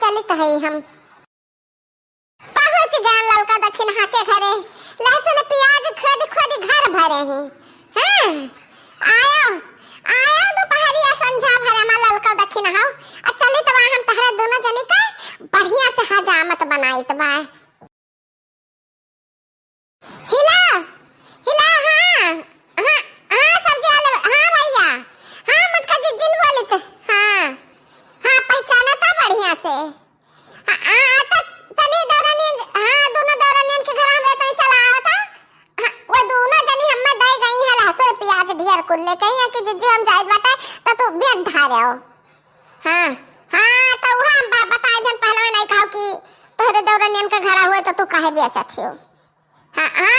चलित है हम पहुंच गए ललका दक्षिण हाके घरे। लहसुन प्याज खुद खुद घर भरे हैं। हां आयो आयो दोपहरिया संझा भरे में ललका दक्षिण हाउ आ चली तबा हम तहरा दोनों जनी का बढ़िया से हजामत बनाई तबा हिला हिला। हां हां हां सब्जी वाले हां भैया हां मुझका जिन बोले थे। हां हां पहचाना था बढ़िया से। हां तनी दौरानी हां दोनों दौरानी के घर हम रहते चला आवता। वो दोनों जनी हम्मे दे गई है लहसुन प्याज ढेर कुल ले कहीं कि जिज्जे हम जाइत बाटे त तू बेग ढारे हो। हां हां तो हम बताए जन पहले नहीं खाओ कि तोहरे दौरानी के घर हुए तो तू काहे बेचत हो। हां हां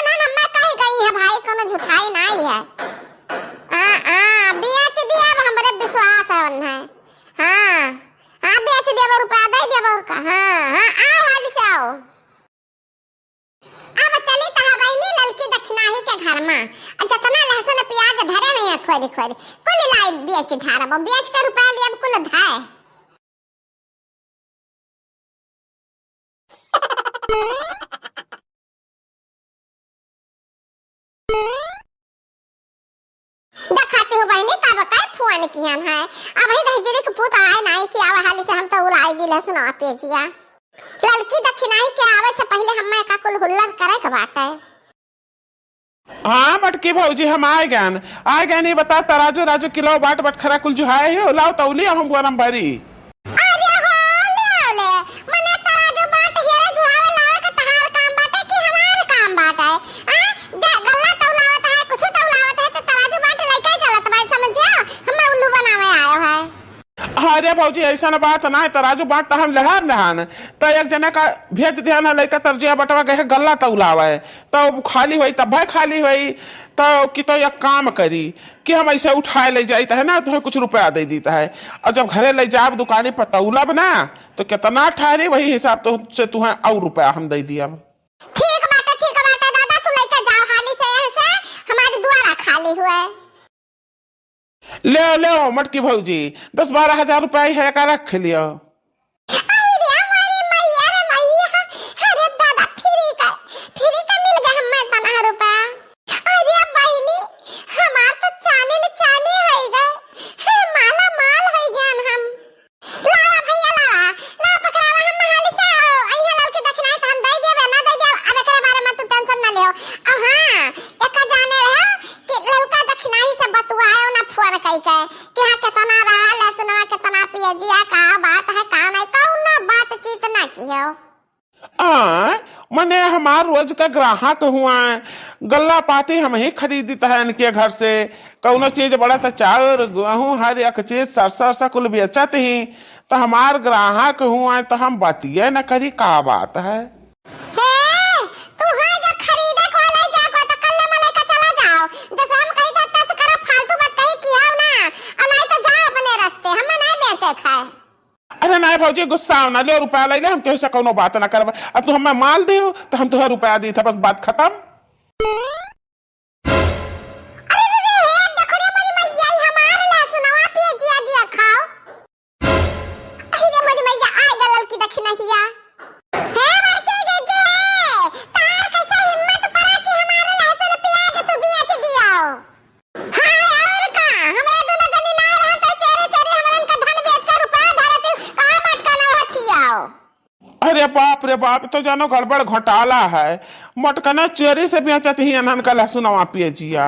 ना मैं कही गई है भाई कोनो झूठाई नहीं है। हां हां बेच दिया हमरे विश्वास है उन्हें। हां हां बेच देबो रुपया दे देबो का। हां हां आओ हाल से आओ। अब चली तहा बहनी ललकी दक्षिणाही के घर में जतना लहसुन प्याज धरे में खोद खोद कुल लाई बेच धारब बेच के रुपया ले अब कुल धाए। दिखाती हो बहनी का बकाय फुआन की हम है। अब ही दहजरी के पूत आए नहीं कि आवा हाली से हम तो उलाई दिले सुना पेजिया। ललकी दक्षिणाई के आवे से पहले हम्मे का कुल हुल्लड़ करे के बाटे। हाँ मटकी भौजी हम आए गए नहीं बता तराजू राजू किलो बाट बटखरा कुल जो है हो लाओ तौली हम गरम भरी। अरे हो ले मने तराजू बाट हेरे जुहावे लावे के तहार काम बाटे कि हमार काम बाटे। हां गल्ला तौलावत है कुछ तौलावत है तो तराजू बाट लेके चलत भाई समझियो हमें उल्लू बनावे आयो है। अरे भौजी ऐसा बात ना है तराजू बाट तो हम लहर नहान तो एक जने का भेज दिया ना लेकर तरजिया बटवा के गल्ला तौलावा है तो खाली हुई तब खाली हुई तो कि तो एक काम करी कि हम ऐसे उठाए ले जाता है ना तुम्हें कुछ रुपया दे देता है और जब घरे ले जाब दुकानी पर तौलब ना तो कितना ठहरे वही हिसाब तो से तुम्हें और रुपया हम दे दिया। ठीक बात दादा तू लेकर जाओ हाली से यहां से हमारी द्वारा खाली हुआ है। ले मटकी भौजी 10-12 हजार रुपया है का रख लियो। मने हमार रोज का ग्राहक हुआ गल्ला पाती हम ही खरीदता है इनके घर से कौनो चीज बड़ा तो चाउर गेहूं हर एक चीज सरसा कुल बेचत ही तो हमार ग्राहक हुआ तो हम बतिये न करी का बात है। अरे नहीं भौजी गुस्सा ना ले रुपया ले हम केहू से कोनो बात ना करब अब तू हमें माल दे तो हम तुहे रुपया दी था बस बात खत्म। अरे बाप तो जानो गड़बड़ घोटाला है मटकना चोरी से बेचत ही अनहन का लहसुन पिए जिया।